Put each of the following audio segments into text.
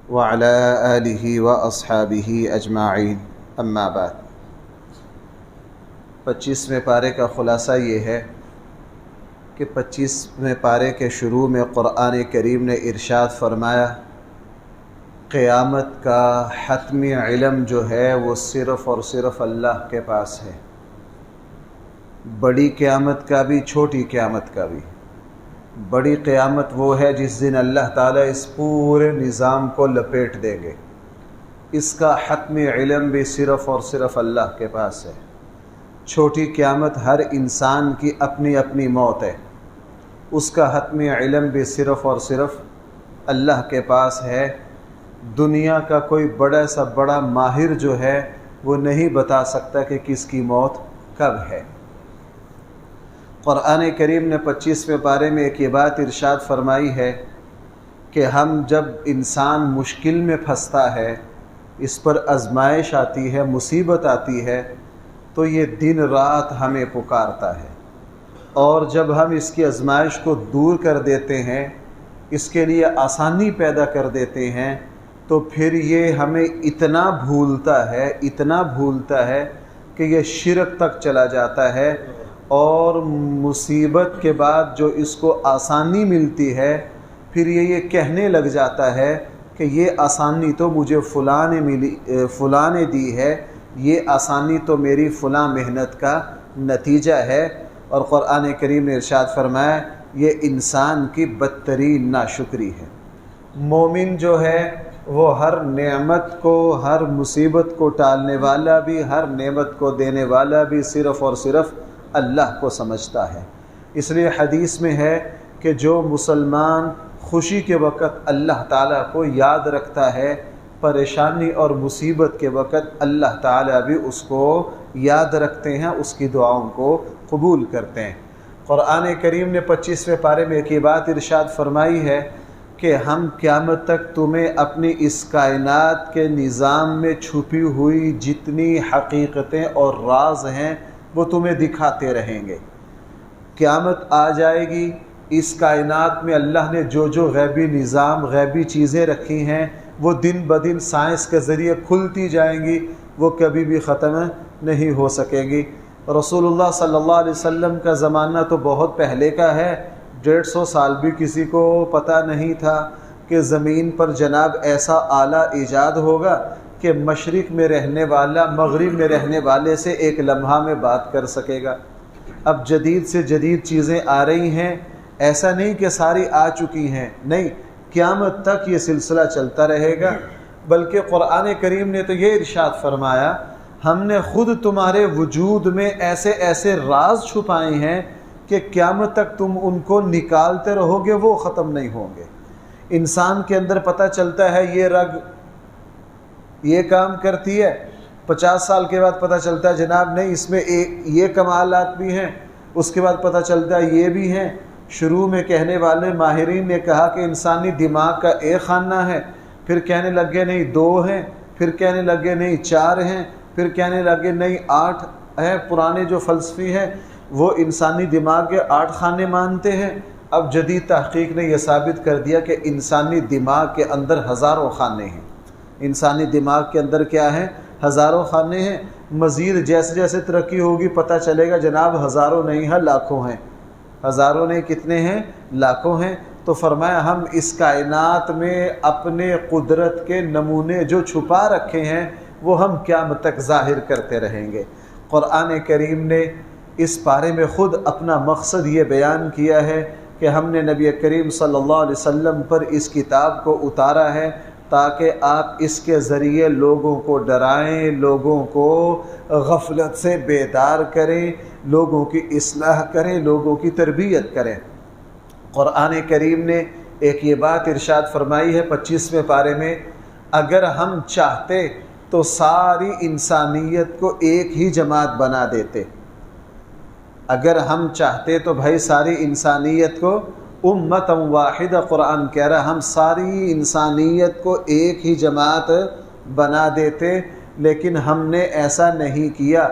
وعلى آله وأصحابه أجمعين اما بعد 25ویں پارے کا خلاصہ یہ ہے کہ 25ویں پارے کے شروع میں قرآن کریم نے ارشاد فرمایا قیامت کا حتمی علم جو ہے وہ صرف اور صرف اللہ کے پاس ہے، بڑی قیامت کا بھی چھوٹی قیامت کا بھی۔ بڑی قیامت وہ ہے جس دن اللہ تعالیٰ اس پورے نظام کو لپیٹ دیں گے، اس کا حتمی علم بھی صرف اور صرف اللہ کے پاس ہے۔ چھوٹی قیامت ہر انسان کی اپنی اپنی موت ہے، اس کا حتمی علم بھی صرف اور صرف اللہ کے پاس ہے۔ دنیا کا کوئی بڑا سا بڑا ماہر جو ہے وہ نہیں بتا سکتا کہ کس کی موت کب ہے۔ قرآن کریم نے 25ویں پارے میں ایک یہ بات ارشاد فرمائی ہے کہ ہم جب انسان مشکل میں پھنستا ہے، اس پر آزمائش آتی ہے، مصیبت آتی ہے، تو یہ دن رات ہمیں پکارتا ہے، اور جب ہم اس کی آزمائش کو دور کر دیتے ہیں، اس کے لیے آسانی پیدا کر دیتے ہیں، تو پھر یہ ہمیں اتنا بھولتا ہے کہ یہ شرک تک چلا جاتا ہے، اور مصیبت کے بعد جو اس کو آسانی ملتی ہے پھر یہ کہنے لگ جاتا ہے کہ یہ آسانی تو مجھے فلاں نے دی ہے، یہ آسانی تو میری فلاں محنت کا نتیجہ ہے۔ اور قرآن کریم نے ارشاد فرمایا یہ انسان کی بدترین ناشکری ہے۔ مومن جو ہے وہ ہر نعمت کو، ہر مصیبت کو ٹالنے والا بھی، ہر نعمت کو دینے والا بھی صرف اور صرف اللہ کو سمجھتا ہے۔ اس لیے حدیث میں ہے کہ جو مسلمان خوشی کے وقت اللہ تعالیٰ کو یاد رکھتا ہے، پریشانی اور مصیبت کے وقت اللہ تعالیٰ بھی اس کو یاد رکھتے ہیں، اس کی دعاؤں کو قبول کرتے ہیں۔ قرآن کریم نے 25ویں پارے میں ایک یہ بات ارشاد فرمائی ہے کہ ہم قیامت تک تمہیں اپنی اس کائنات کے نظام میں چھپی ہوئی جتنی حقیقتیں اور راز ہیں وہ تمہیں دکھاتے رہیں گے۔ قیامت آ جائے گی، اس کائنات میں اللہ نے جو جو غیبی نظام، غیبی چیزیں رکھی ہیں وہ دن بدن سائنس کے ذریعے کھلتی جائیں گی، وہ کبھی بھی ختم نہیں ہو سکیں گی۔ رسول اللہ صلی اللہ علیہ وسلم کا زمانہ تو بہت پہلے کا ہے، 150 سال بھی کسی کو پتہ نہیں تھا کہ زمین پر جناب ایسا آلہ ایجاد ہوگا کہ مشرق میں رہنے والا مغرب میں رہنے والے سے ایک لمحہ میں بات کر سکے گا۔ اب جدید سے جدید چیزیں آ رہی ہیں، ایسا نہیں کہ ساری آ چکی ہیں، نہیں، قیامت تک یہ سلسلہ چلتا رہے گا۔ بلکہ قرآن کریم نے تو یہ ارشاد فرمایا ہم نے خود تمہارے وجود میں ایسے ایسے راز چھپائے ہیں کہ قیامت تک تم ان کو نکالتے رہو گے، وہ ختم نہیں ہوں گے۔ انسان کے اندر پتہ چلتا ہے یہ رگ یہ کام کرتی ہے، 50 سال کے بعد پتہ چلتا ہے جناب نہیں اس میں یہ کمالات بھی ہیں، اس کے بعد پتہ چلتا ہے یہ بھی ہیں۔ شروع میں کہنے والے ماہرین نے کہا کہ انسانی دماغ کا ایک خانہ ہے، پھر کہنے لگے نہیں 2 ہیں، پھر کہنے لگے نہیں 4 ہیں، پھر کہنے لگے نہیں 8 ہیں۔ پرانے جو فلسفی ہیں وہ انسانی دماغ کے 8 خانے مانتے ہیں۔ اب جدید تحقیق نے یہ ثابت کر دیا کہ انسانی دماغ کے اندر ہزاروں خانے ہیں۔ انسانی دماغ کے اندر کیا ہے؟ ہزاروں خانے ہیں۔ مزید جیسے جیسے ترقی ہوگی پتہ چلے گا جناب ہزاروں نہیں ہیں، لاکھوں ہیں۔ ہزاروں نہیں کتنے ہیں؟ لاکھوں ہیں۔ تو فرمایا ہم اس کائنات میں اپنے قدرت کے نمونے جو چھپا رکھے ہیں وہ ہم قیامت تک ظاہر کرتے رہیں گے۔ قرآن کریم نے اس پارے میں خود اپنا مقصد یہ بیان کیا ہے کہ ہم نے نبی کریم صلی اللہ علیہ وسلم پر اس کتاب کو اتارا ہے تاکہ آپ اس کے ذریعے لوگوں کو ڈرائیں، لوگوں کو غفلت سے بیدار کریں، لوگوں کی اصلاح کریں، لوگوں کی تربیت کریں۔ قرآن کریم نے ایک یہ بات ارشاد فرمائی ہے 25ویں پارے میں اگر ہم چاہتے تو ساری انسانیت کو ایک ہی جماعت بنا دیتے۔ اگر ہم چاہتے تو بھائی ساری انسانیت کو امت واحدہ، قرآن کہہ رہا ہم ساری انسانیت کو ایک ہی جماعت بنا دیتے، لیکن ہم نے ایسا نہیں کیا۔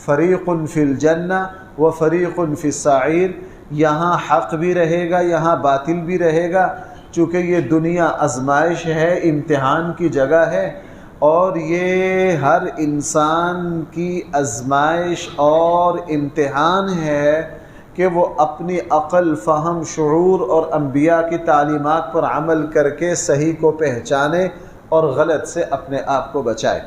فریق فی الجنہ و فریق فی السعیر، یہاں حق بھی رہے گا، یہاں باطل بھی رہے گا۔ چونکہ یہ دنیا آزمائش ہے، امتحان کی جگہ ہے، اور یہ ہر انسان کی آزمائش اور امتحان ہے کہ وہ اپنی عقل، فہم، شعور اور انبیاء کی تعلیمات پر عمل کر کے صحیح کو پہچانے اور غلط سے اپنے آپ کو بچائے۔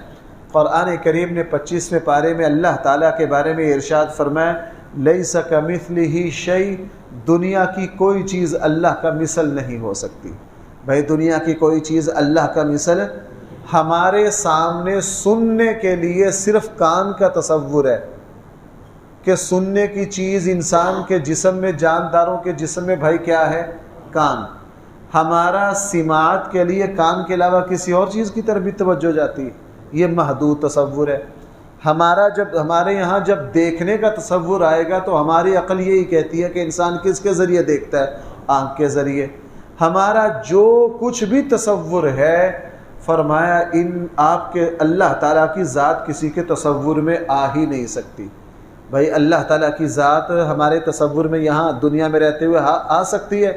قرآن کریم نے 25ویں پارے میں اللہ تعالیٰ کے بارے میں ارشاد فرمایا، لیس کمثلہ شیء، دنیا کی کوئی چیز اللہ کا مثل نہیں ہو سکتی۔ بھائی دنیا کی کوئی چیز اللہ کا مثل، ہمارے سامنے سننے کے لیے صرف کان کا تصور ہے کہ سننے کی چیز انسان کے جسم میں، جانداروں کے جسم میں بھائی کیا ہے؟ کان۔ ہمارا سماعت کے لیے کان کے علاوہ کسی اور چیز کی طرف بھی توجہ جاتی ہے، یہ محدود تصور ہے۔ ہمارے یہاں جب دیکھنے کا تصور آئے گا تو ہماری عقل یہی کہتی ہے کہ انسان کس کے ذریعے دیکھتا ہے؟ آنکھ کے ذریعے۔ ہمارا جو کچھ بھی تصور ہے، فرمایا ان آپ کے اللہ تعالیٰ کی ذات کسی کے تصور میں آ ہی نہیں سکتی۔ بھائی اللہ تعالیٰ کی ذات ہمارے تصور میں یہاں دنیا میں رہتے ہوئے آ سکتی ہے؟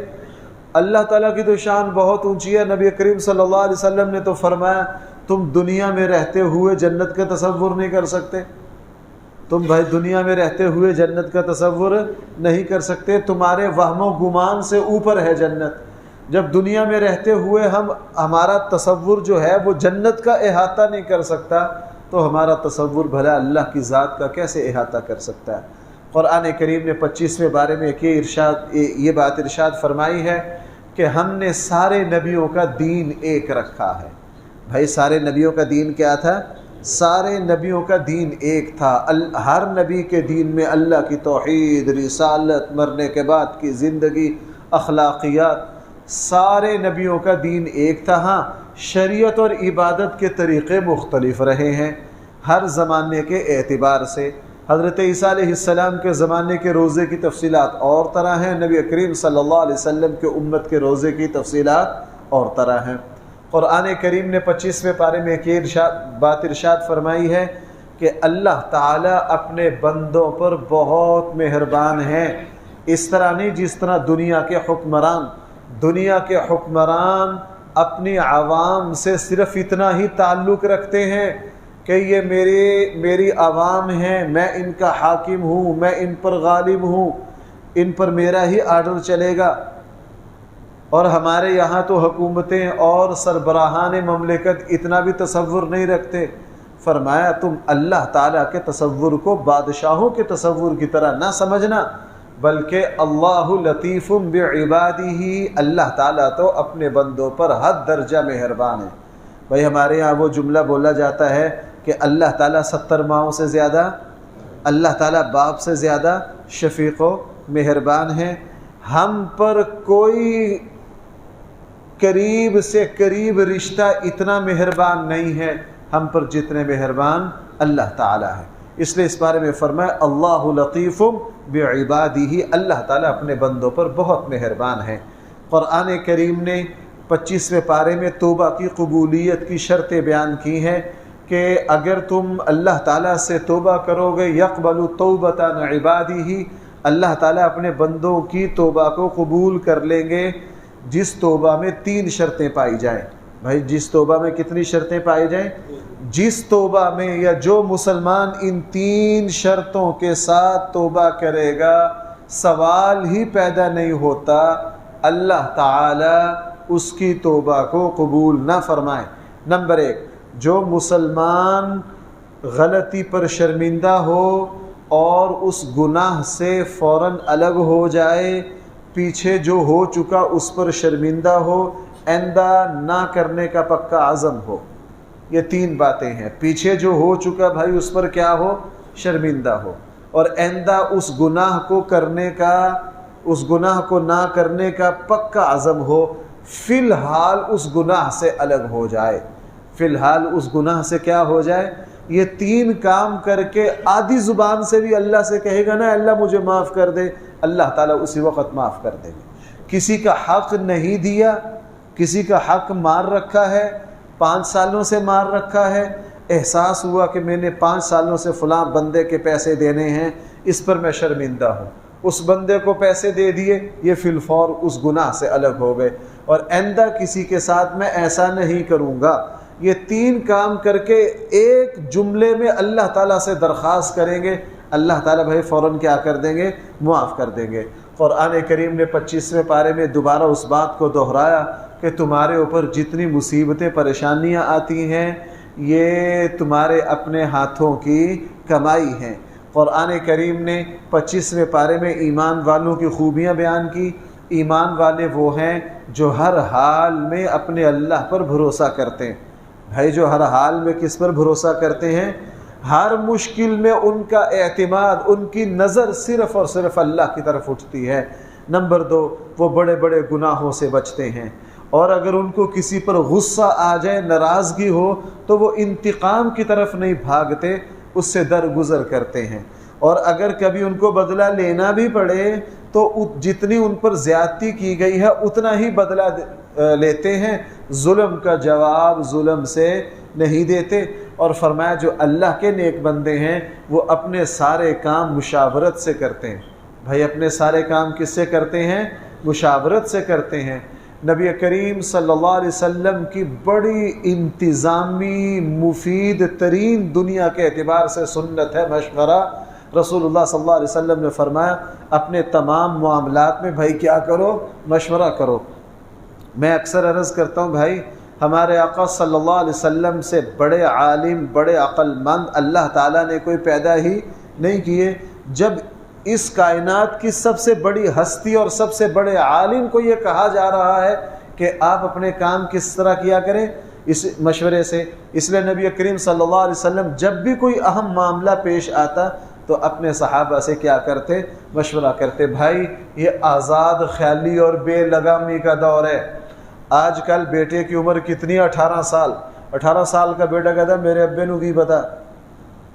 اللہ تعالیٰ کی تو شان بہت اونچی ہے۔ نبی کریم صلی اللہ علیہ وسلم نے تو فرمایا تم دنیا میں رہتے ہوئے جنت کا تصور نہیں کر سکتے، تم بھائی دنیا میں رہتے ہوئے جنت کا تصور نہیں کر سکتے، تمہارے وہم و گمان سے اوپر ہے جنت۔ جب دنیا میں رہتے ہوئے ہمارا تصور جو ہے وہ جنت کا احاطہ نہیں کر سکتا، تو ہمارا تصور بھلا اللہ کی ذات کا کیسے احاطہ کر سکتا ہے؟ قرآن کریم نے 25ویں بارے میں یہ بات ارشاد فرمائی ہے کہ ہم نے سارے نبیوں کا دین ایک رکھا ہے۔ بھائی سارے نبیوں کا دین کیا تھا؟ سارے نبیوں کا دین ایک تھا۔ ہر نبی کے دین میں اللہ کی توحید، رسالت، مرنے کے بعد کی زندگی، اخلاقیات، سارے نبیوں کا دین ایک تھا۔ ہاں شریعت اور عبادت کے طریقے مختلف رہے ہیں ہر زمانے کے اعتبار سے۔ حضرت عیسیٰ علیہ السلام کے زمانے کے روزے کی تفصیلات اور طرح ہیں، نبی کریم صلی اللہ علیہ وسلم کے امت کے روزے کی تفصیلات اور طرح ہیں۔ قرآن کریم نے 25ویں پارے میں ایک بات ارشاد فرمائی ہے کہ اللہ تعالیٰ اپنے بندوں پر بہت مہربان ہیں۔ اس طرح نہیں جس طرح دنیا کے حکمران اپنی عوام سے صرف اتنا ہی تعلق رکھتے ہیں کہ یہ میری عوام ہیں، میں ان کا حاکم ہوں، میں ان پر غالب ہوں، ان پر میرا ہی آرڈر چلے گا۔ اور ہمارے یہاں تو حکومتیں اور سربراہان مملکت اتنا بھی تصور نہیں رکھتے۔ فرمایا تم اللہ تعالیٰ کے تصور کو بادشاہوں کے تصور کی طرح نہ سمجھنا، بلکہ اللہ لطیف بعبادہ، اللہ تعالیٰ تو اپنے بندوں پر حد درجہ مہربان ہے۔ بھائی ہمارے یہاں وہ جملہ بولا جاتا ہے کہ اللہ تعالیٰ 70 ماؤں سے زیادہ، اللہ تعالیٰ باپ سے زیادہ شفیق و مہربان ہے۔ ہم پر کوئی قریب سے قریب رشتہ اتنا مہربان نہیں ہے ہم پر جتنے مہربان اللہ تعالیٰ ہے۔ اس لیے اس بارے میں فرمایا اللہ لطیف بعبادہ، اللہ تعالیٰ اپنے بندوں پر بہت مہربان ہے۔ قرآن کریم نے 25ویں پارے میں توبہ کی قبولیت کی شرطیں بیان کی ہیں کہ اگر تم اللہ تعالیٰ سے توبہ کرو گے، یقبل توبۃ عن عبادہ، اللہ تعالیٰ اپنے بندوں کی توبہ کو قبول کر لیں گے جس توبہ میں 3 شرطیں پائی جائیں۔ بھائی جس توبہ میں کتنی شرطیں پائی جائیں؟ جس توبہ میں یا جو مسلمان ان 3 شرطوں کے ساتھ توبہ کرے گا، سوال ہی پیدا نہیں ہوتا اللہ تعالیٰ اس کی توبہ کو قبول نہ فرمائے۔ نمبر 1، جو مسلمان غلطی پر شرمندہ ہو اور اس گناہ سے فوراً الگ ہو جائے، پیچھے جو ہو چکا اس پر شرمندہ ہو، آئندہ نہ کرنے کا پکا عزم ہو۔ یہ 3 باتیں ہیں۔ پیچھے جو ہو چکا بھائی اس پر کیا ہو؟ شرمندہ ہو، اور آئندہ اس گناہ کو نہ کرنے کا پکا عزم ہو، فی الحال اس گناہ سے الگ ہو جائے، فی الحال اس گناہ سے کیا ہو جائے؟ یہ 3 کام کر کے آدھی زبان سے بھی اللہ سے کہے گا نا اللہ مجھے معاف کر دے، اللہ تعالیٰ اسی وقت معاف کر دے گا۔ کسی کا حق نہیں دیا، کسی کا حق مار رکھا ہے، 5 سالوں سے مار رکھا ہے، احساس ہوا کہ میں نے 5 سالوں سے فلاں بندے کے پیسے دینے ہیں، اس پر میں شرمندہ ہوں، اس بندے کو پیسے دے دیے، یہ فی الفور اس گناہ سے الگ ہو گئے، اور آئندہ کسی کے ساتھ میں ایسا نہیں کروں گا۔ یہ 3 کام کر کے ایک جملے میں اللہ تعالیٰ سے درخواست کریں گے، اللہ تعالیٰ بھائی فوراً کیا کر دیں گے؟ معاف کر دیں گے۔ قرآن کریم نے 25ویں پارے میں دوبارہ اس بات کو دہرایا کہ تمہارے اوپر جتنی مصیبتیں پریشانیاں آتی ہیں یہ تمہارے اپنے ہاتھوں کی کمائی ہیں۔ قرآن کریم نے 25ویں پارے میں ایمان والوں کی خوبیاں بیان کی۔ ایمان والے وہ ہیں جو ہر حال میں اپنے اللہ پر بھروسہ کرتے ہیں۔ بھائی جو ہر حال میں کس پر بھروسہ کرتے ہیں؟ ہر مشکل میں ان کا اعتماد، ان کی نظر صرف اور صرف اللہ کی طرف اٹھتی ہے۔ نمبر 2، وہ بڑے بڑے گناہوں سے بچتے ہیں، اور اگر ان کو کسی پر غصہ آ جائے، ناراضگی ہو، تو وہ انتقام کی طرف نہیں بھاگتے، اس سے درگزر کرتے ہیں، اور اگر کبھی ان کو بدلہ لینا بھی پڑے تو جتنی ان پر زیادتی کی گئی ہے اتنا ہی بدلہ لیتے ہیں، ظلم کا جواب ظلم سے نہیں دیتے۔ اور فرمایا جو اللہ کے نیک بندے ہیں وہ اپنے سارے کام مشاورت سے کرتے ہیں۔ بھائی اپنے سارے کام کس سے کرتے ہیں؟ مشاورت سے کرتے ہیں۔ نبی کریم صلی اللہ علیہ وسلم کی بڑی انتظامی مفید ترین دنیا کے اعتبار سے سنت ہے مشورہ۔ رسول اللہ صلی اللہ علیہ وسلم نے فرمایا اپنے تمام معاملات میں بھائی کیا کرو؟ مشورہ کرو۔ میں اکثر عرض کرتا ہوں بھائی ہمارے آقا صلی اللہ علیہ وسلم سے بڑے عالم، بڑے عقل مند اللہ تعالیٰ نے کوئی پیدا ہی نہیں کیے۔ جب اس کائنات کی سب سے بڑی ہستی اور سب سے بڑے عالم کو یہ کہا جا رہا ہے کہ آپ اپنے کام کس طرح کیا کریں؟ اس مشورے سے۔ اس لیے نبی کریم صلی اللہ علیہ وسلم جب بھی کوئی اہم معاملہ پیش آتا تو اپنے صحابہ سے کیا کرتے؟ مشورہ کرتے۔ بھائی یہ آزاد خیالی اور بے لگامی کا دور ہے۔ آج کل بیٹے کی عمر کتنی؟ 18 سال۔ 18 سال کا بیٹا کہتا ہے میرے ابے نو کی پتا۔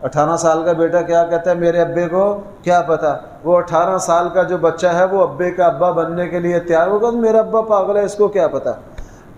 18 سال کا بیٹا کیا کہتا ہے؟ میرے ابے کو کیا پتا۔ وہ 18 سال کا جو بچہ ہے وہ ابے کا ابا بننے کے لیے تیار ہوگا، میرا ابا پاگل ہے، اس کو کیا پتا۔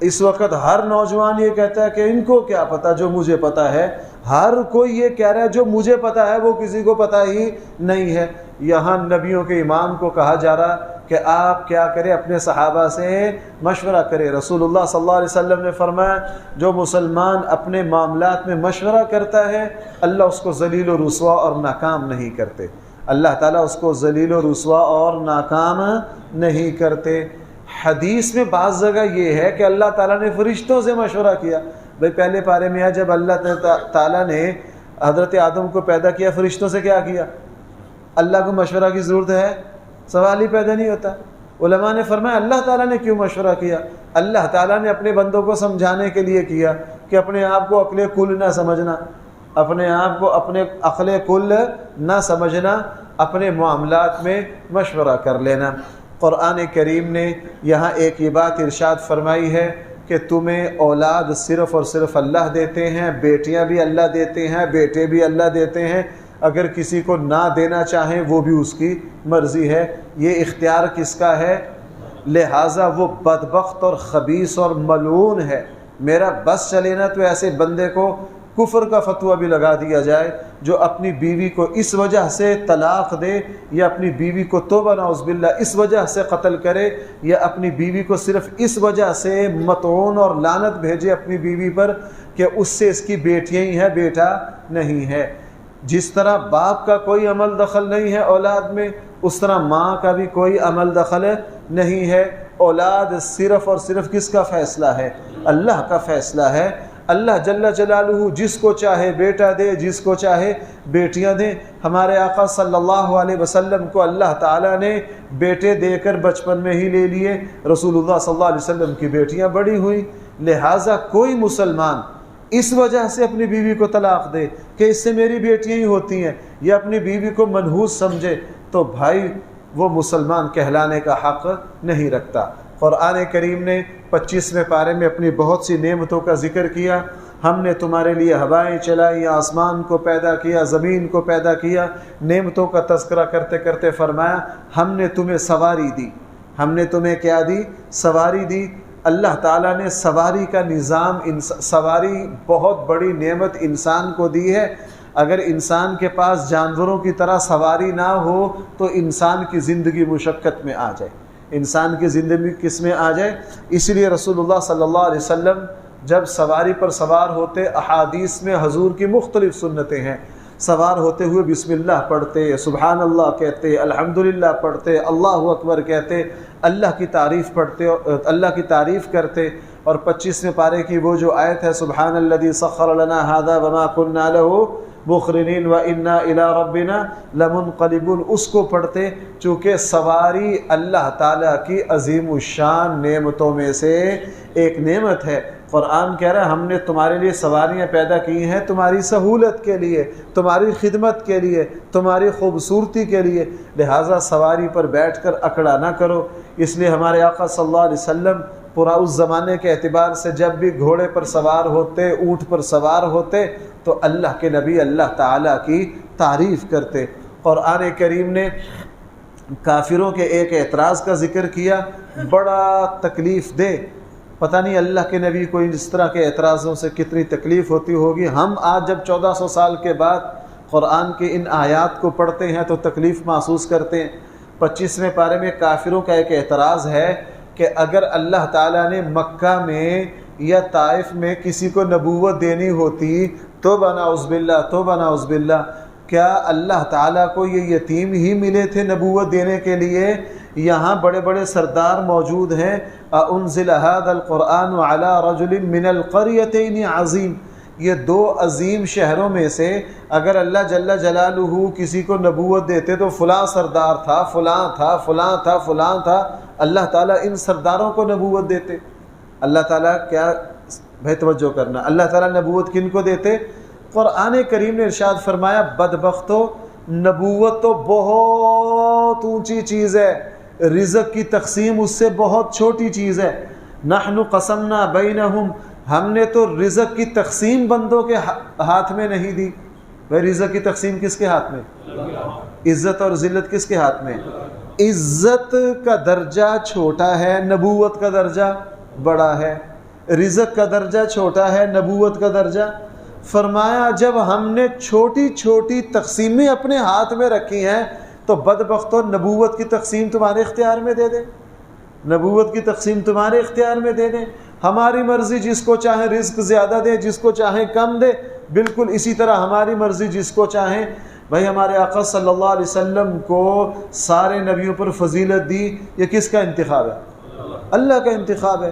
اس وقت ہر نوجوان یہ کہتا ہے کہ ان کو کیا پتا جو مجھے پتا ہے۔ ہر کوئی یہ کہہ رہا ہے جو مجھے پتا ہے وہ کسی کو پتا ہی نہیں ہے۔ یہاں نبیوں کے امام کو کہا جا رہا کہ آپ کیا کریں؟ اپنے صحابہ سے مشورہ کریں۔ رسول اللہ صلی اللہ علیہ وسلم نے فرمایا جو مسلمان اپنے معاملات میں مشورہ کرتا ہے اللہ اس کو ذلیل و رسوا اور ناکام نہیں کرتے۔ اللہ تعالیٰ اس کو ذلیل و رسوا اور ناکام نہیں کرتے۔ حدیث میں بعض جگہ یہ ہے کہ اللہ تعالیٰ نے فرشتوں سے مشورہ کیا۔ بھائی پہلے پارے میں ہے جب اللہ تعالیٰ نے حضرت آدم کو پیدا کیا فرشتوں سے کیا کیا؟ اللہ کو مشورہ کی ضرورت ہے؟ سوال ہی پیدا نہیں ہوتا۔ علماء نے فرمایا اللہ تعالیٰ نے کیوں مشورہ کیا؟ اللہ تعالیٰ نے اپنے بندوں کو سمجھانے کے لیے کیا کہ اپنے آپ کو عقل کل نہ سمجھنا، اپنے آپ کو اپنے عقل کل نہ سمجھنا، اپنے معاملات میں مشورہ کر لینا۔ قرآن کریم نے یہاں ایک یہ بات ارشاد فرمائی ہے کہ تمہیں اولاد صرف اور صرف اللہ دیتے ہیں، بیٹیاں بھی اللہ دیتے ہیں، بیٹے بھی اللہ دیتے ہیں، اگر کسی کو نہ دینا چاہیں وہ بھی اس کی مرضی ہے، یہ اختیار کس کا ہے؟ لہٰذا وہ بدبخت اور خبیث اور ملعون ہے۔ میرا بس چلے نا تو ایسے بندے کو کفر کا فتویٰ بھی لگا دیا جائے جو اپنی بیوی کو اس وجہ سے طلاق دے، یا اپنی بیوی کو توبہ نعوذ باللہ اس وجہ سے قتل کرے، یا اپنی بیوی کو صرف اس وجہ سے مطعون اور لعنت بھیجے اپنی بیوی پر کہ اس سے اس کی بیٹیاں ہی ہیں، بیٹا نہیں ہے۔ جس طرح باپ کا کوئی عمل دخل نہیں ہے اولاد میں، اس طرح ماں کا بھی کوئی عمل دخل نہیں ہے۔ اولاد صرف اور صرف کس کا فیصلہ ہے؟ اللہ کا فیصلہ ہے۔ اللہ جل جلالہ جس کو چاہے بیٹا دے، جس کو چاہے بیٹیاں دے۔ ہمارے آقا صلی اللہ علیہ وسلم کو اللہ تعالیٰ نے بیٹے دے کر بچپن میں ہی لے لیے، رسول اللہ صلی اللہ علیہ وسلم کی بیٹیاں بڑی ہوئیں۔ لہٰذا کوئی مسلمان اس وجہ سے اپنی بیوی کو طلاق دے کہ اس سے میری بیٹیاں ہی ہوتی ہیں، یا اپنی بیوی کو منحوس سمجھے، تو بھائی وہ مسلمان کہلانے کا حق نہیں رکھتا۔ قرآن کریم نے 25ویں پارے میں اپنی بہت سی نعمتوں کا ذکر کیا۔ ہم نے تمہارے لیے ہوائیں چلائی، آسمان کو پیدا کیا، زمین کو پیدا کیا۔ نعمتوں کا تذکرہ کرتے کرتے فرمایا ہم نے تمہیں سواری دی۔ ہم نے تمہیں کیا دی؟ سواری دی۔ اللہ تعالیٰ نے سواری کا نظام، سواری بہت بڑی نعمت انسان کو دی ہے۔ اگر انسان کے پاس جانوروں کی طرح سواری نہ ہو تو انسان کی زندگی مشقت میں آ جائے، انسان کی زندگی کس میں آ جائے۔ اس لیے رسول اللہ صلی اللہ علیہ وسلم جب سواری پر سوار ہوتے، احادیث میں حضور کی مختلف سنتیں ہیں، سوار ہوتے ہوئے بسم اللہ پڑھتے، سبحان اللہ کہتے، الحمدللہ پڑھتے، اللہ اکبر کہتے، اللہ کی تعریف پڑھتے، اللہ کی تعریف کرتے، اور 25ویں پارے کی وہ جو آیت ہے سبحان الذی سخر لنا ھذا وما كنا له مقرنین وانا الی ربنا لمنقلبون، اس کو پڑھتے، چونکہ سواری اللہ تعالیٰ کی عظیم الشان نعمتوں میں سے ایک نعمت ہے۔ قرآن کہہ رہا ہے ہم نے تمہارے لیے سواریاں پیدا کی ہیں تمہاری سہولت کے لیے، تمہاری خدمت کے لیے، تمہاری خوبصورتی کے لیے، لہٰذا سواری پر بیٹھ کر اکڑا نہ کرو۔ اس لیے ہمارے آقا صلی اللہ علیہ وسلم پورا اس زمانے کے اعتبار سے جب بھی گھوڑے پر سوار ہوتے، اونٹ پر سوار ہوتے، تو اللہ کے نبی اللہ تعالیٰ کی تعریف کرتے۔ قرآن کریم نے کافروں کے ایک اعتراض کا ذکر کیا، بڑا تکلیف دہ، پتہ نہیں اللہ کے نبی کو اس طرح کے اعتراضوں سے کتنی تکلیف ہوتی ہوگی۔ ہم آج جب 1400 سال کے بعد قرآن کے ان آیات کو پڑھتے ہیں تو تکلیف محسوس کرتے ہیں۔ 25ویں پارے میں کافروں کا ایک اعتراض ہے کہ اگر اللہ تعالیٰ نے مکہ میں یا طائف میں کسی کو نبوت دینی ہوتی تو نعوذ باللہ، تو نعوذ باللہ، کیا اللہ تعالیٰ کو یہ یتیم ہی ملے تھے نبوت دینے کے لیے؟ یہاں بڑے بڑے سردار موجود ہیں۔ انزل هذا القرآن على رجل من القريتين عظیم، یہ دو عظیم شہروں میں سے اگر اللہ جل جلالہ کسی کو نبوت دیتے تو فلاں سردار تھا، فلاں تھا، فلاں تھا، فلاں تھا، اللہ تعالیٰ ان سرداروں کو نبوت دیتے۔ اللہ تعالیٰ کیا بھائی توجہ کرنا، اللہ تعالیٰ نبوت کن کو دیتے؟ قرآن کریم نے ارشاد فرمایا بدبختو، نبوت تو بہت اونچی چیز ہے، رزق کی تقسیم اس سے بہت چھوٹی چیز ہے۔ نحن قسمنا بینہم، ہم نے تو رزق کی تقسیم بندوں کے ہاتھ میں نہیں دی۔ بھائی رزق کی تقسیم کس کے ہاتھ میں؟ عزت اور ذلت کس کے ہاتھ میں؟ عزت کا درجہ چھوٹا ہے، نبوت کا درجہ بڑا ہے۔ رزق کا درجہ چھوٹا ہے، نبوت کا درجہ۔ فرمایا جب ہم نے چھوٹی چھوٹی تقسیمیں اپنے ہاتھ میں رکھی ہیں تو بدبختو نبوت کی تقسیم تمہارے اختیار میں دے دیں، نبوت کی تقسیم تمہارے اختیار میں دے دیں۔ ہماری مرضی جس کو چاہیں رزق زیادہ دے، جس کو چاہیں کم دے، بالکل اسی طرح ہماری مرضی جس کو چاہیں۔ بھائی ہمارے آقا صلی اللہ علیہ وسلم کو سارے نبیوں پر فضیلت دی، یہ کس کا انتخاب ہے؟ اللہ کا انتخاب ہے،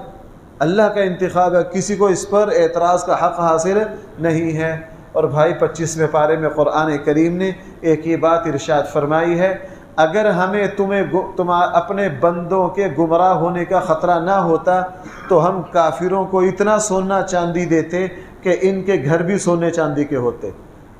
اللہ کا انتخاب ہے، کسی کو اس پر اعتراض کا حق حاصل نہیں ہے۔ اور بھائی 25ویں پارے میں قرآن کریم نے ایک یہ بات ارشاد فرمائی ہے، اگر ہمیں اپنے بندوں کے گمراہ ہونے کا خطرہ نہ ہوتا تو ہم کافروں کو اتنا سونا چاندی دیتے کہ ان کے گھر بھی سونے چاندی کے ہوتے،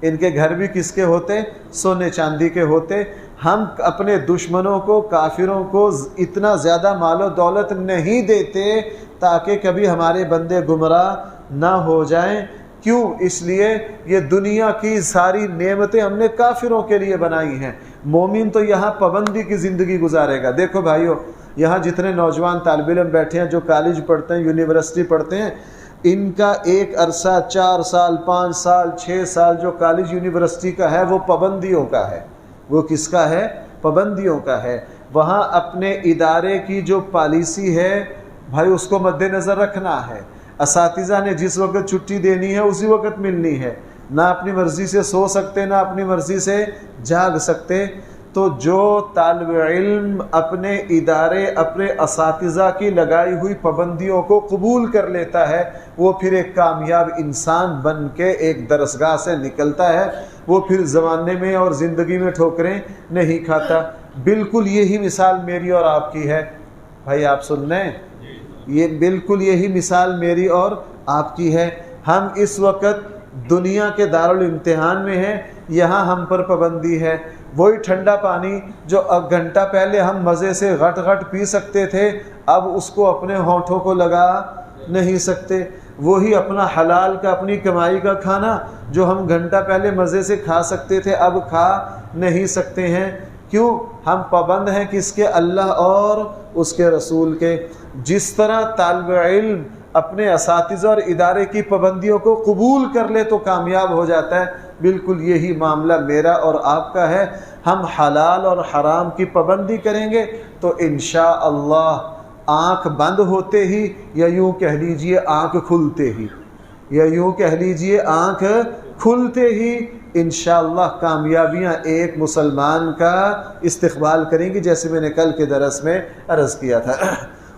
ان کے گھر بھی کس کے ہوتے؟ سونے چاندی کے ہوتے۔ ہم اپنے دشمنوں کو، کافروں کو اتنا زیادہ مال و دولت نہیں دیتے تاکہ کبھی ہمارے بندے گمراہ نہ ہو جائیں۔ کیوں؟ اس لیے یہ دنیا کی ساری نعمتیں ہم نے کافروں کے لیے بنائی ہیں، مومن تو یہاں پابندی کی زندگی گزارے گا۔ دیکھو بھائیو، یہاں جتنے نوجوان طالب علم بیٹھے ہیں جو کالج پڑھتے ہیں، یونیورسٹی پڑھتے ہیں، ان کا ایک عرصہ 4 سال 5 سال 6 سال جو کالج یونیورسٹی کا ہے وہ پابندیوں کا ہے۔ وہ کس کا ہے؟ پابندیوں کا ہے۔ وہاں اپنے ادارے کی جو پالیسی ہے بھائی اس کو مد نظر رکھنا ہے۔ اساتذہ نے جس وقت چھٹی دینی ہے اسی وقت ملنی ہے، نہ اپنی مرضی سے سو سکتے، نہ اپنی مرضی سے جاگ سکتے۔ تو جو طالب علم اپنے ادارے، اپنے اساتذہ کی لگائی ہوئی پابندیوں کو قبول کر لیتا ہے وہ پھر ایک کامیاب انسان بن کے ایک درسگاہ سے نکلتا ہے، وہ پھر زمانے میں اور زندگی میں ٹھوکریں نہیں کھاتا۔ بالکل یہی مثال میری اور آپ کی ہے۔ بھائی آپ سن رہے ہیں؟ یہ بالکل یہی مثال میری اور آپ کی ہے۔ ہم اس وقت دنیا کے دارالامتحان میں ہیں، یہاں ہم پر پابندی ہے۔ وہی ٹھنڈا پانی جو اب گھنٹہ پہلے ہم مزے سے غٹ غٹ پی سکتے تھے اب اس کو اپنے ہونٹوں کو لگا نہیں سکتے۔ وہی اپنا حلال کا، اپنی کمائی کا کھانا جو ہم گھنٹہ پہلے مزے سے کھا سکتے تھے اب کھا نہیں سکتے ہیں۔ کیوں؟ ہم پابند ہیں کس کے؟ اللہ اور اس کے رسول کے۔ جس طرح طالب علم اپنے اساتذہ اور ادارے کی پابندیوں کو قبول کر لے تو کامیاب ہو جاتا ہے، بالکل یہی معاملہ میرا اور آپ کا ہے، ہم حلال اور حرام کی پابندی کریں گے تو انشاءاللہ آنکھ بند ہوتے ہی، یا یوں کہہ لیجئے آنکھ کھلتے ہی، یا یوں کہہ لیجئے آنکھ کھلتے ہی انشاءاللہ کامیابیاں ایک مسلمان کا استقبال کریں گی، جیسے میں نے کل کے درس میں عرض کیا تھا۔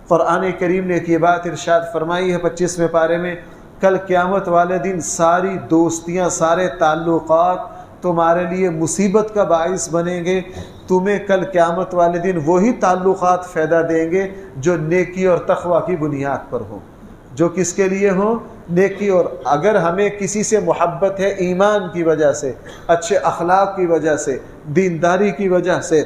قرآن کریم نے ایک یہ بات ارشاد فرمائی ہے 25ویں پارے میں، کل قیامت والے دن ساری دوستیاں، سارے تعلقات تمہارے لیے مصیبت کا باعث بنیں گے، تمہیں کل قیامت والے دن وہی تعلقات فائدہ دیں گے جو نیکی اور تقوی کی بنیاد پر ہوں، جو کس کے لیے ہوں؟ نیکی۔ اور اگر ہمیں کسی سے محبت ہے ایمان کی وجہ سے، اچھے اخلاق کی وجہ سے، دینداری کی وجہ سے،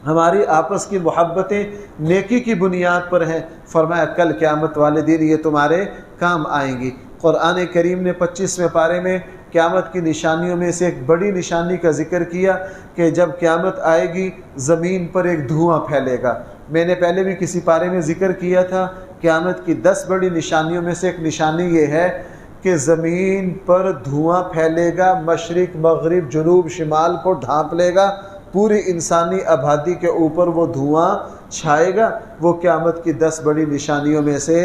ہماری آپس کی محبتیں نیکی کی بنیاد پر ہیں، فرمایا کل قیامت والے دن یہ تمہارے کام آئیں گی۔ قرآن کریم نے 25ویں پارے میں قیامت کی نشانیوں میں سے ایک بڑی نشانی کا ذکر کیا کہ جب قیامت آئے گی زمین پر ایک دھواں پھیلے گا۔ میں نے پہلے بھی کسی پارے میں ذکر کیا تھا، قیامت کی 10 بڑی نشانیوں میں سے ایک نشانی یہ ہے کہ زمین پر دھواں پھیلے گا، مشرق مغرب جنوب شمال کو ڈھانپ لے گا، پوری انسانی آبادی کے اوپر وہ دھواں چھائے گا۔ وہ قیامت کی 10 بڑی نشانیوں میں سے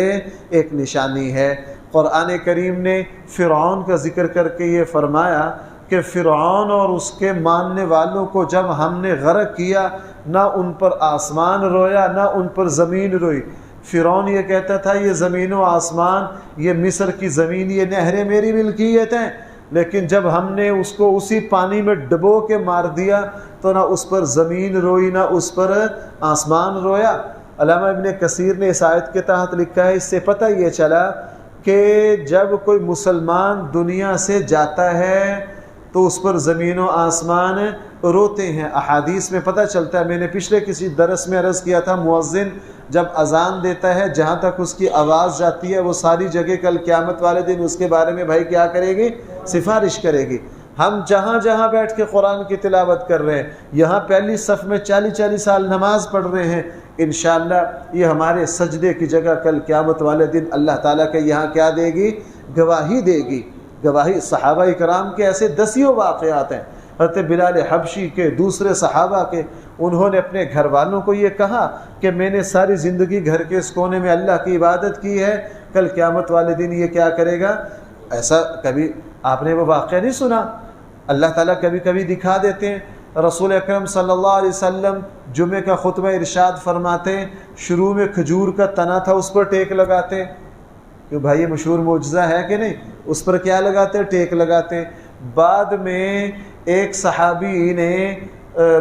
ایک نشانی ہے۔ قرآن کریم نے فرعون کا ذکر کر کے یہ فرمایا کہ فرعون اور اس کے ماننے والوں کو جب ہم نے غرق کیا، نہ ان پر آسمان رویا نہ ان پر زمین روئی۔ فرعون یہ کہتا تھا یہ زمین و آسمان، یہ مصر کی زمین، یہ نہریں میری ملکیت ہیں، لیکن جب ہم نے اس کو اسی پانی میں ڈبو کے مار دیا تو نہ اس پر زمین روئی نہ اس پر آسمان رویا۔ علامہ ابن کثیر نے اس آیت کے تحت لکھا ہے، اس سے پتہ یہ چلا کہ جب کوئی مسلمان دنیا سے جاتا ہے تو اس پر زمین و آسمان روتے ہیں۔ احادیث میں پتہ چلتا ہے، میں نے پچھلے کسی درس میں عرض کیا تھا، مؤذن جب اذان دیتا ہے جہاں تک اس کی آواز جاتی ہے وہ ساری جگہ کل قیامت والے دن اس کے بارے میں بھائی کیا کرے گی؟ سفارش کرے گی۔ ہم جہاں جہاں بیٹھ کے قرآن کی تلاوت کر رہے ہیں، یہاں پہلی صف میں 40 سال نماز پڑھ رہے ہیں، انشاءاللہ یہ ہمارے سجدے کی جگہ کل قیامت والے دن اللہ تعالیٰ کے یہاں کیا دے گی؟ گواہی دے گی۔ گواہی صحابہ کرام کے ایسے دسیوں واقعات ہیں، حضرت بلال حبشی کے، دوسرے صحابہ کے، انہوں نے اپنے گھر والوں کو یہ کہا کہ میں نے ساری زندگی گھر کے اس کونے میں اللہ کی عبادت کی ہے، کل قیامت والے دن یہ کیا کرے گا؟ ایسا کبھی آپ نے وہ واقعہ نہیں سنا؟ اللہ تعالیٰ کبھی کبھی دکھا دیتے ہیں۔ رسول اکرم صلی اللہ علیہ وسلم جمعہ کا خطبہ ارشاد فرماتے ہیں، شروع میں کھجور کا تنا تھا اس پر ٹیک لگاتے، کہ بھائی یہ مشہور معجزہ ہے کہ نہیں، اس پر کیا لگاتے؟ ٹیک لگاتے۔ بعد میں ایک صحابی نے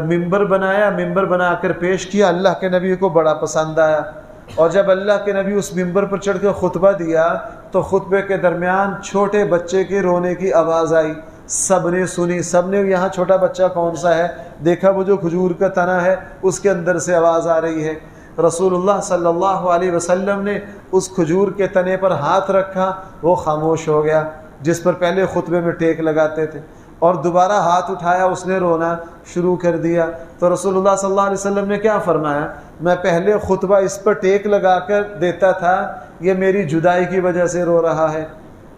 ممبر بنایا، ممبر بنا کر پیش کیا، اللہ کے نبی کو بڑا پسند آیا، اور جب اللہ کے نبی اس ممبر پر چڑھ کے خطبہ دیا تو خطبے کے درمیان چھوٹے بچے کے رونے کی آواز آئی، سب نے سنی، سب نے یہاں چھوٹا بچہ کون سا ہے دیکھا، وہ جو کھجور کا تنا ہے اس کے اندر سے آواز آ رہی ہے۔ رسول اللہ صلی اللہ علیہ وسلم نے اس کھجور کے تنے پر ہاتھ رکھا، وہ خاموش ہو گیا جس پر پہلے خطبے میں ٹیک لگاتے تھے، اور دوبارہ ہاتھ اٹھایا، اس نے رونا شروع کر دیا۔ تو رسول اللہ صلی اللہ علیہ وسلم نے کیا فرمایا؟ میں پہلے خطبہ اس پر ٹیک لگا کر دیتا تھا، یہ میری جدائی کی وجہ سے رو رہا ہے،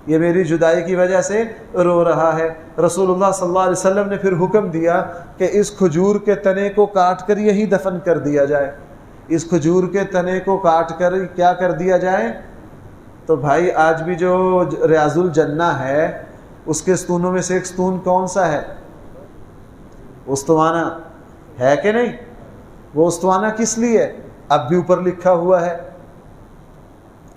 یہ میری جدائی کی وجہ سے رو رہا ہے۔ رسول اللہ صلی اللہ علیہ وسلم نے پھر حکم دیا کہ اس کھجور کے تنے کو کاٹ کر یہی دفن کر دیا جائے، اس کھجور کے تنے کو کاٹ کر کیا کر دیا جائے؟ تو بھائی آج بھی جو ریاض الجنہ ہے اس کے ستونوں میں سے ایک ستون کون سا ہے؟ استوانہ ہے کہ نہیں؟ وہ استوانہ کس لیے؟ اب بھی اوپر لکھا ہوا ہے،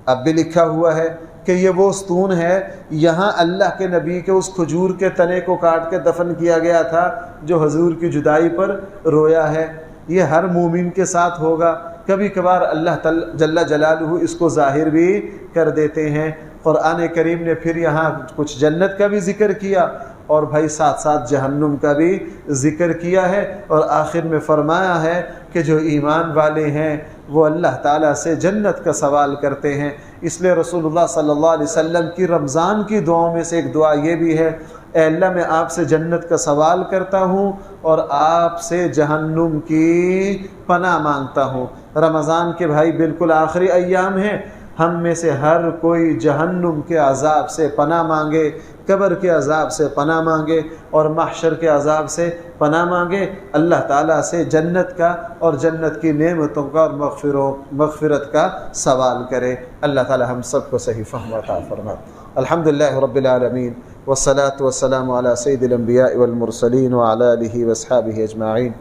اب بھی لکھا ہوا ہے کہ یہ وہ ستون ہے، یہاں اللہ کے نبی کے اس کھجور کے تنے کو کاٹ کے دفن کیا گیا تھا جو حضور کی جدائی پر رویا ہے۔ یہ ہر مومن کے ساتھ ہوگا، کبھی کبھار اللہ جل جلالہ اس کو ظاہر بھی کر دیتے ہیں۔ قرآن کریم نے پھر یہاں کچھ جنت کا بھی ذکر کیا اور بھائی ساتھ ساتھ جہنم کا بھی ذکر کیا ہے، اور آخر میں فرمایا ہے کہ جو ایمان والے ہیں وہ اللہ تعالیٰ سے جنت کا سوال کرتے ہیں۔ اس لیے رسول اللہ صلی اللہ علیہ وسلم کی رمضان کی دعاؤں میں سے ایک دعا یہ بھی ہے، اے اللہ میں آپ سے جنت کا سوال کرتا ہوں اور آپ سے جہنم کی پناہ مانگتا ہوں۔ رمضان کے بھائی بالکل آخری ایام ہیں، ہم میں سے ہر کوئی جہنم کے عذاب سے پناہ مانگے، قبر کے عذاب سے پناہ مانگے اور محشر کے عذاب سے پناہ مانگے، اللہ تعالیٰ سے جنت کا اور جنت کی نعمتوں کا اور مغفرت کا سوال کرے۔ اللہ تعالیٰ ہم سب کو صحیح فہم عطا فرمائے۔ الحمدللہ رب العالمین والصلاة والسلام على سید الانبیاء والمرسلین وعلى آلہ واصحابہ اجمعین۔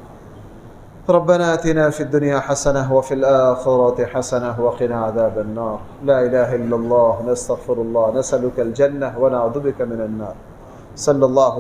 ربنا آتنا في الدنيا حسنة وفي الآخرة حسنة وقنا عذاب النار. لا إله إلا الله، نستغفر الله، نسألك الجنة ونعوذ بك من النار. صلى الله تعالى